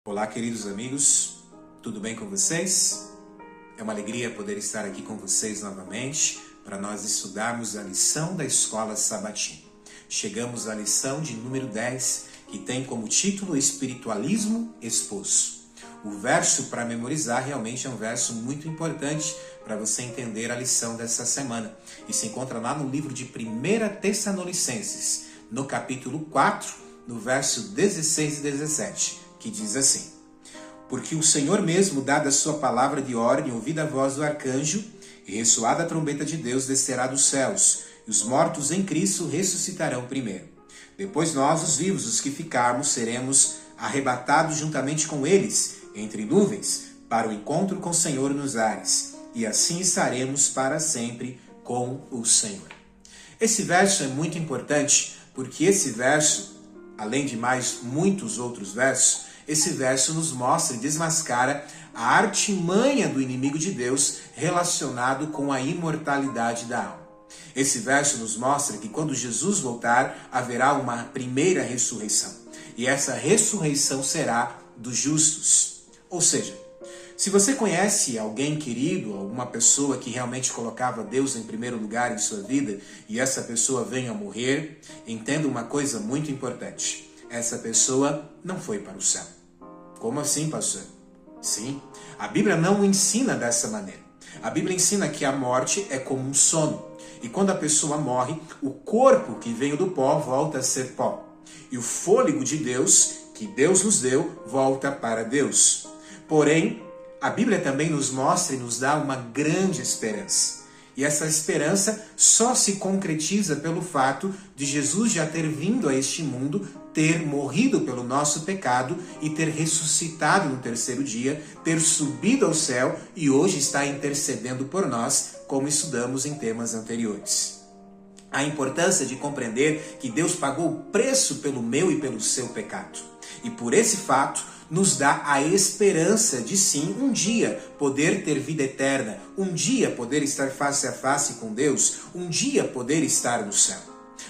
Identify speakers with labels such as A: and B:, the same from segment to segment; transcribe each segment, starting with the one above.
A: Olá, queridos amigos, tudo bem com vocês? É uma alegria poder estar aqui com vocês novamente para nós estudarmos a lição da Escola Sabatina. Chegamos à lição de número 10, que tem como título Espiritualismo Exposto. O verso para memorizar realmente é um verso muito importante para você entender a lição dessa semana. E se encontra lá no livro de 1 Tessalonicenses, no capítulo 4, no verso 16 e 17. Que diz assim: porque o Senhor mesmo, dada a sua palavra de ordem, ouvida a voz do arcanjo, e ressoada a trombeta de Deus, descerá dos céus, e os mortos em Cristo ressuscitarão primeiro. Depois nós, os vivos, os que ficarmos, seremos arrebatados juntamente com eles, entre nuvens, para o encontro com o Senhor nos ares, e assim estaremos para sempre com o Senhor. Esse verso é muito importante, porque esse verso, além de mais muitos outros versos, esse verso nos mostra e desmascara a artimanha do inimigo de Deus relacionado com a imortalidade da alma. Esse verso nos mostra que quando Jesus voltar, haverá uma primeira ressurreição. E essa ressurreição será dos justos. Ou seja, se você conhece alguém querido, alguma pessoa que realmente colocava Deus em primeiro lugar em sua vida, e essa pessoa venha a morrer, entenda uma coisa muito importante. Essa pessoa não foi para o céu. Como assim, pastor? Sim, a Bíblia não ensina dessa maneira. A Bíblia ensina que a morte é como um sono. E quando a pessoa morre, o corpo que veio do pó volta a ser pó. E o fôlego de Deus, que Deus nos deu, volta para Deus. Porém, a Bíblia também nos mostra e nos dá uma grande esperança. E essa esperança só se concretiza pelo fato de Jesus já ter vindo a este mundo, ter morrido pelo nosso pecado e ter ressuscitado no terceiro dia, ter subido ao céu e hoje está intercedendo por nós, como estudamos em temas anteriores. A importância de compreender que Deus pagou o preço pelo meu e pelo seu pecado. E por esse fato, nos dá a esperança de sim, um dia poder ter vida eterna, um dia poder estar face a face com Deus, um dia poder estar no céu.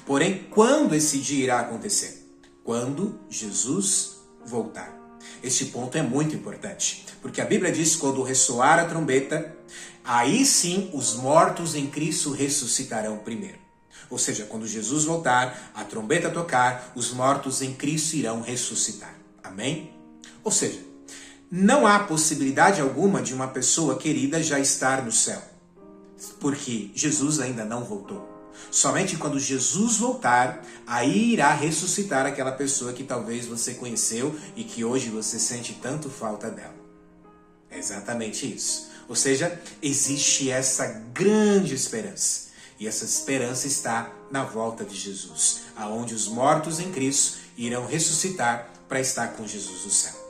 A: Porém, quando esse dia irá acontecer? Quando Jesus voltar. Este ponto é muito importante, porque a Bíblia diz que quando ressoar a trombeta, aí sim os mortos em Cristo ressuscitarão primeiro. Ou seja, quando Jesus voltar, a trombeta tocar, os mortos em Cristo irão ressuscitar. Amém? Ou seja, não há possibilidade alguma de uma pessoa querida já estar no céu, porque Jesus ainda não voltou. Somente quando Jesus voltar, aí irá ressuscitar aquela pessoa que talvez você conheceu e que hoje você sente tanto falta dela. É exatamente isso. Ou seja, existe essa grande esperança. E essa esperança está na volta de Jesus, aonde os mortos em Cristo irão ressuscitar para estar com Jesus no céu.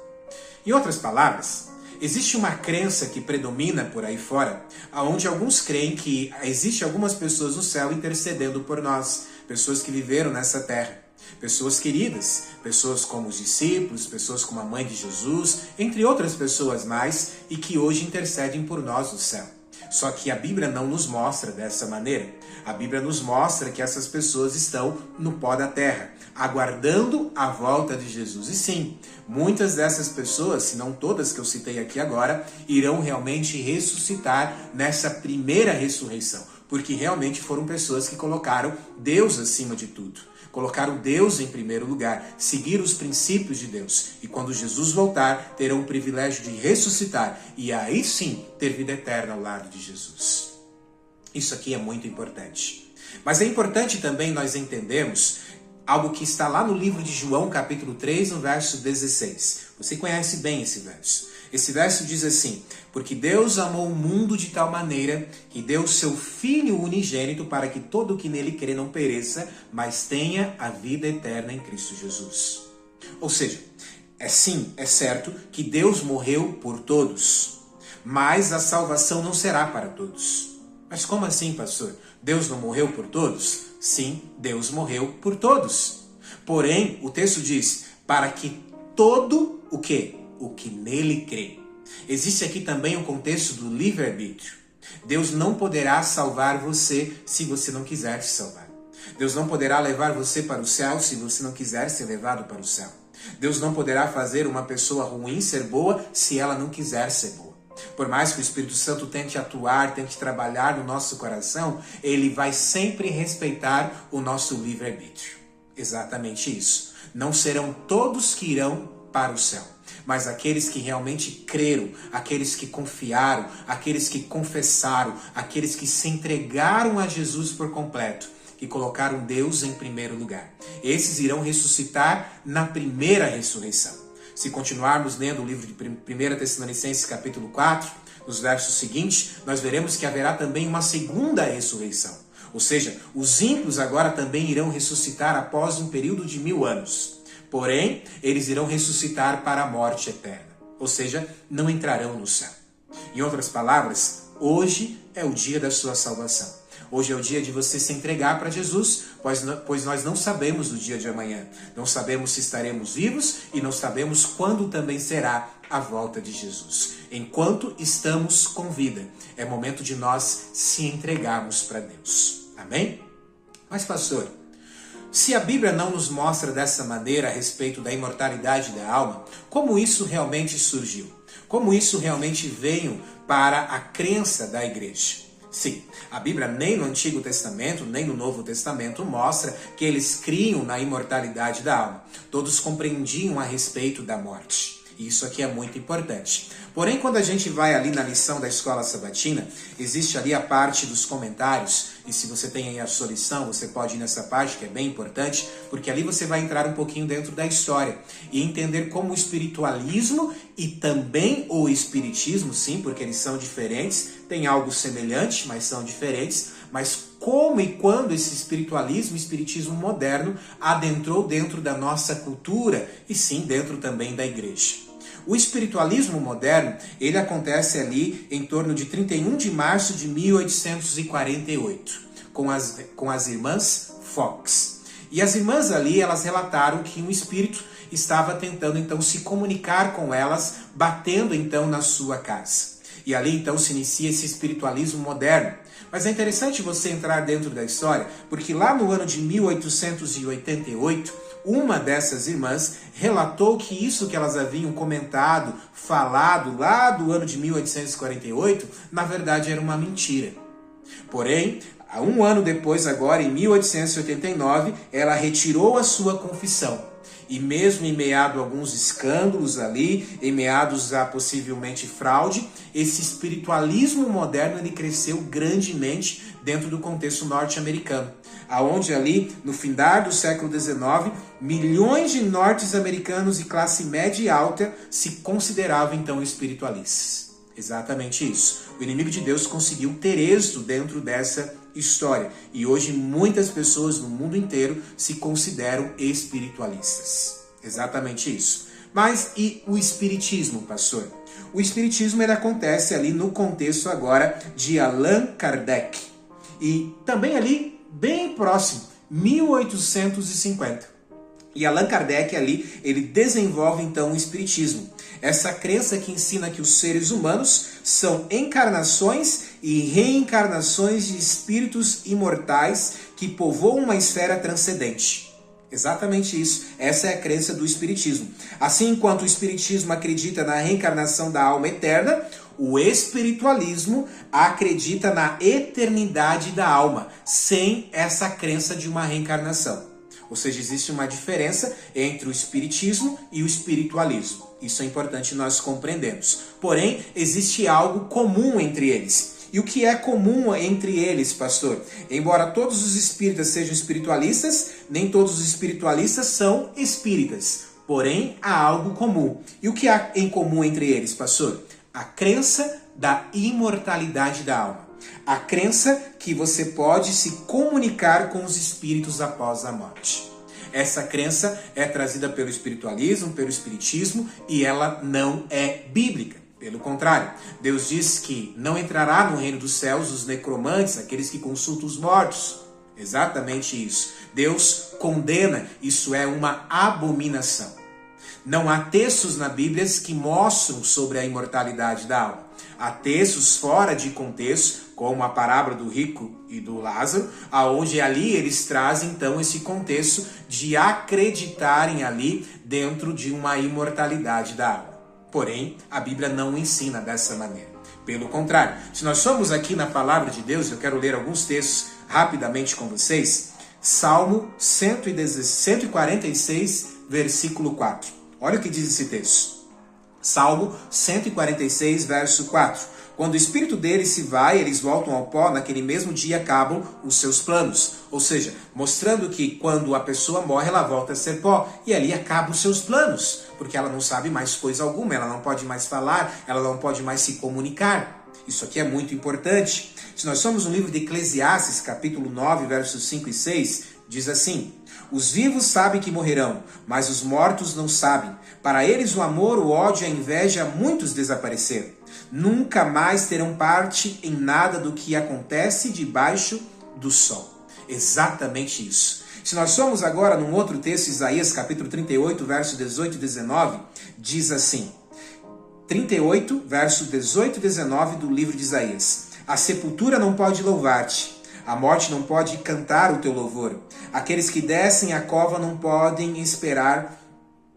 A: Em outras palavras, existe uma crença que predomina por aí fora, onde alguns creem que existe algumas pessoas no céu intercedendo por nós, pessoas que viveram nessa terra, pessoas queridas, pessoas como os discípulos, pessoas como a mãe de Jesus, entre outras pessoas mais, e que hoje intercedem por nós no céu. Só que a Bíblia não nos mostra dessa maneira. A Bíblia nos mostra que essas pessoas estão no pó da terra, aguardando a volta de Jesus. E sim, muitas dessas pessoas, se não todas que eu citei aqui agora, irão realmente ressuscitar nessa primeira ressurreição, porque realmente foram pessoas que colocaram Deus acima de tudo. Colocaram Deus em primeiro lugar, seguir os princípios de Deus. E quando Jesus voltar, terão o privilégio de ressuscitar e aí sim ter vida eterna ao lado de Jesus. Isso aqui é muito importante. Mas é importante também nós entendermos algo que está lá no livro de João, capítulo 3, no verso 16. Você conhece bem esse verso. Esse verso diz assim: porque Deus amou o mundo de tal maneira que deu o seu Filho unigênito para que todo o que nele crê não pereça, mas tenha a vida eterna em Cristo Jesus. Ou seja, é certo que Deus morreu por todos, mas a salvação não será para todos. Mas como assim, pastor? Deus não morreu por todos? Sim, Deus morreu por todos. Porém, o texto diz, para que todo o quê? O que nele crê. Existe aqui também o contexto do livre-arbítrio. Deus não poderá salvar você se você não quiser se salvar. Deus não poderá levar você para o céu se você não quiser ser levado para o céu. Deus não poderá fazer uma pessoa ruim ser boa se ela não quiser ser boa. Por mais que o Espírito Santo tente atuar, tente trabalhar no nosso coração, ele vai sempre respeitar o nosso livre-arbítrio. Exatamente isso. Não serão todos que irão para o céu, mas aqueles que realmente creram, aqueles que confiaram, aqueles que confessaram, aqueles que se entregaram a Jesus por completo, que colocaram Deus em primeiro lugar. Esses irão ressuscitar na primeira ressurreição. Se continuarmos lendo o livro de 1 Tessalonicenses capítulo 4, nos versos seguintes, nós veremos que haverá também uma segunda ressurreição. Ou seja, os ímpios agora também irão ressuscitar após um período de 1000 anos. Porém, eles irão ressuscitar para a morte eterna. Ou seja, não entrarão no céu. Em outras palavras, hoje é o dia da sua salvação. Hoje é o dia de você se entregar para Jesus, pois nós não sabemos o dia de amanhã. Não sabemos se estaremos vivos e não sabemos quando também será a volta de Jesus. Enquanto estamos com vida, é momento de nós se entregarmos para Deus. Amém? Mas, pastor, se a Bíblia não nos mostra dessa maneira a respeito da imortalidade da alma, como isso realmente surgiu? Como isso realmente veio para a crença da igreja? Sim, a Bíblia nem no Antigo Testamento, nem no Novo Testamento mostra que eles criam na imortalidade da alma. Todos compreendiam a respeito da morte. E isso aqui é muito importante. Porém, quando a gente vai ali na lição da Escola Sabatina, existe ali a parte dos comentários, e se você tem aí a sua lição, você pode ir nessa parte, que é bem importante, porque ali você vai entrar um pouquinho dentro da história e entender como o espiritualismo e também o espiritismo, sim, porque eles são diferentes, tem algo semelhante, mas são diferentes, mas como e quando esse espiritualismo, espiritismo moderno adentrou dentro da nossa cultura e sim dentro também da igreja. O espiritualismo moderno, ele acontece ali em torno de 31 de março de 1848, com as irmãs Fox. E as irmãs ali, elas relataram que um espírito estava tentando então se comunicar com elas, batendo então na sua casa. E ali então se inicia esse espiritualismo moderno. Mas é interessante você entrar dentro da história, porque lá no ano de 1888, uma dessas irmãs relatou que isso que elas haviam comentado, falado lá do ano de 1848, na verdade era uma mentira. Porém, um ano depois, agora em 1889, ela retirou a sua confissão. E mesmo em meado a alguns escândalos ali, em meados a possivelmente fraude, esse espiritualismo moderno ele cresceu grandemente dentro do contexto norte-americano. Aonde ali, no findar do século XIX, milhões de norte-americanos de classe média e alta se consideravam então espiritualistas. Exatamente isso. O inimigo de Deus conseguiu ter êxito dentro dessa história. E hoje muitas pessoas no mundo inteiro se consideram espiritualistas. Exatamente isso. Mas e o espiritismo, pastor? O espiritismo ele acontece ali no contexto agora de Allan Kardec. E também ali, bem próximo, 1850. E Allan Kardec ali, ele desenvolve então o espiritismo. Essa crença que ensina que os seres humanos são encarnações e reencarnações de espíritos imortais que povoam uma esfera transcendente. Exatamente isso. Essa é a crença do espiritismo. Assim, enquanto o espiritismo acredita na reencarnação da alma eterna, o espiritualismo acredita na eternidade da alma, sem essa crença de uma reencarnação. Ou seja, existe uma diferença entre o espiritismo e o espiritualismo. Isso é importante nós compreendermos. Porém, existe algo comum entre eles. E o que é comum entre eles, pastor? Embora todos os espíritas sejam espiritualistas, nem todos os espiritualistas são espíritas. Porém, há algo comum. E o que há em comum entre eles, pastor? A crença da imortalidade da alma. A crença que você pode se comunicar com os espíritos após a morte. Essa crença é trazida pelo espiritualismo, pelo espiritismo, e ela não é bíblica. Pelo contrário, Deus diz que não entrará no reino dos céus os necromantes, aqueles que consultam os mortos. Exatamente isso. Deus condena, isso é uma abominação. Não há textos na Bíblia que mostram sobre a imortalidade da alma. Há textos fora de contexto, como a parábola do rico e do Lázaro, aonde ali eles trazem então esse contexto de acreditarem ali dentro de uma imortalidade da alma. Porém, a Bíblia não ensina dessa maneira. Pelo contrário, se nós somos aqui na palavra de Deus, eu quero ler alguns textos rapidamente com vocês. Salmo 146, versículo 4. Olha o que diz esse texto. Salmo 146, verso 4. Quando o espírito deles se vai, eles voltam ao pó, naquele mesmo dia acabam os seus planos. Ou seja, mostrando que quando a pessoa morre, ela volta a ser pó. E ali acabam os seus planos, porque ela não sabe mais coisa alguma, ela não pode mais falar, ela não pode mais se comunicar. Isso aqui é muito importante. Se nós somos no livro de Eclesiastes, capítulo 9, versos 5 e 6, diz assim: os vivos sabem que morrerão, mas os mortos não sabem. Para eles o amor, o ódio e a inveja, muitos desapareceram. Nunca mais terão parte em nada do que acontece debaixo do sol. Exatamente isso. Se nós somos agora num outro texto, Isaías capítulo 38, verso 18 e 19, diz assim, 38, verso 18 e 19 do livro de Isaías: a sepultura não pode louvar-te, a morte não pode cantar o teu louvor. Aqueles que descem à cova não podem esperar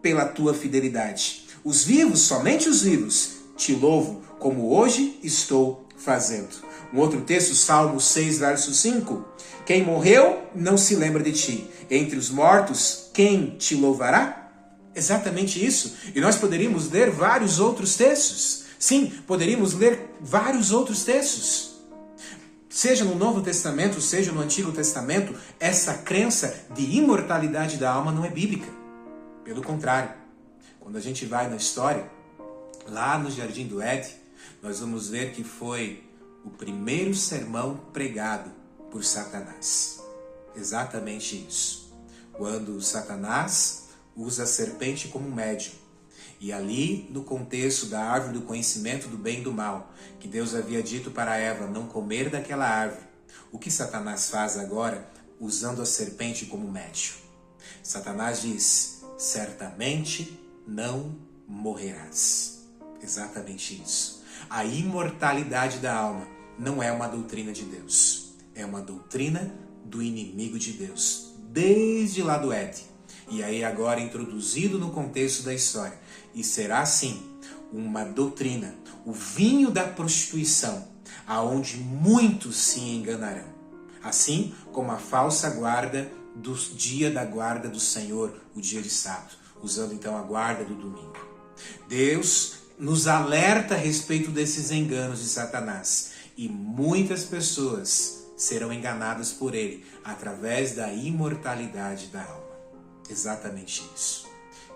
A: pela tua fidelidade. Os vivos, somente os vivos, te louvo, como hoje estou fazendo. Um outro texto, Salmo 6, verso 5. Quem morreu não se lembra de ti. Entre os mortos, quem te louvará? Exatamente isso. E nós poderíamos ler vários outros textos. Sim, poderíamos ler vários outros textos. Seja no Novo Testamento, seja no Antigo Testamento, essa crença de imortalidade da alma não é bíblica. Pelo contrário, quando a gente vai na história, lá no Jardim do Éden, nós vamos ver que foi o primeiro sermão pregado por Satanás. Exatamente isso. Quando Satanás usa a serpente como médium. E ali, no contexto da árvore do conhecimento do bem e do mal, que Deus havia dito para Eva não comer daquela árvore, o que Satanás faz agora, usando a serpente como médium? Satanás diz: certamente não morrerás. Exatamente isso. A imortalidade da alma não é uma doutrina de Deus. É uma doutrina do inimigo de Deus, desde lá do Éden. E aí agora introduzido no contexto da história. E será assim uma doutrina, o vinho da prostituição, aonde muitos se enganarão. Assim como a falsa guarda do dia da guarda do Senhor, o dia de sábado, usando então a guarda do domingo. Deus nos alerta a respeito desses enganos de Satanás. E muitas pessoas serão enganadas por ele através da imortalidade da alma. Exatamente isso.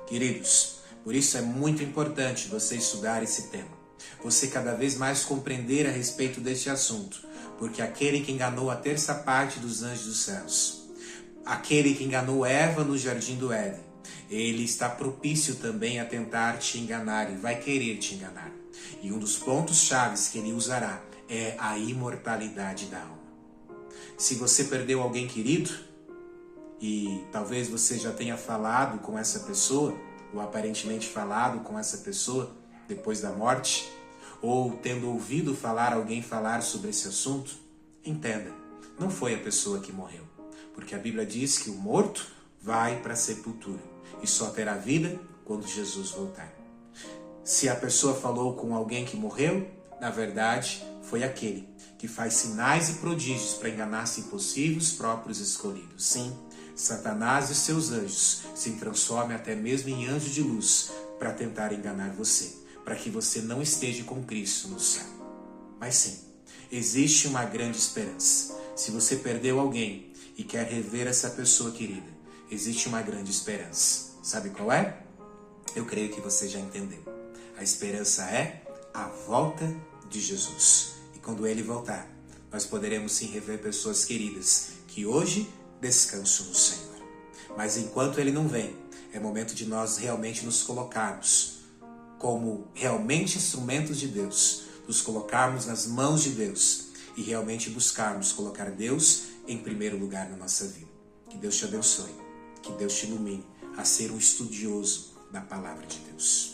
A: Queridos, por isso é muito importante você estudar esse tema. Você cada vez mais compreender a respeito deste assunto. Porque aquele que enganou a terça parte dos anjos dos céus, aquele que enganou Eva no jardim do Éden, ele está propício também a tentar te enganar e vai querer te enganar. E um dos pontos chaves que ele usará é a imortalidade da alma. Se você perdeu alguém querido, e talvez você já tenha falado com essa pessoa, ou aparentemente falado com essa pessoa depois da morte, ou tendo ouvido alguém falar sobre esse assunto, entenda, não foi a pessoa que morreu. Porque a Bíblia diz que o morto vai para a sepultura e só terá vida quando Jesus voltar. Se a pessoa falou com alguém que morreu, na verdade, foi aquele que faz sinais e prodígios para enganar, se possível, os próprios escolhidos. Sim, Satanás e seus anjos se transformam até mesmo em anjos de luz para tentar enganar você, para que você não esteja com Cristo no céu. Mas sim, existe uma grande esperança. Se você perdeu alguém e quer rever essa pessoa querida, existe uma grande esperança. Sabe qual é? Eu creio que você já entendeu. A esperança é a volta de Jesus. E quando ele voltar, nós poderemos sim rever pessoas queridas que hoje descansam no Senhor. Mas enquanto ele não vem, é momento de nós realmente nos colocarmos como realmente instrumentos de Deus, nos colocarmos nas mãos de Deus e realmente buscarmos colocar Deus em primeiro lugar na nossa vida. Que Deus te abençoe, que Deus te ilumine a ser um estudioso da palavra de Deus.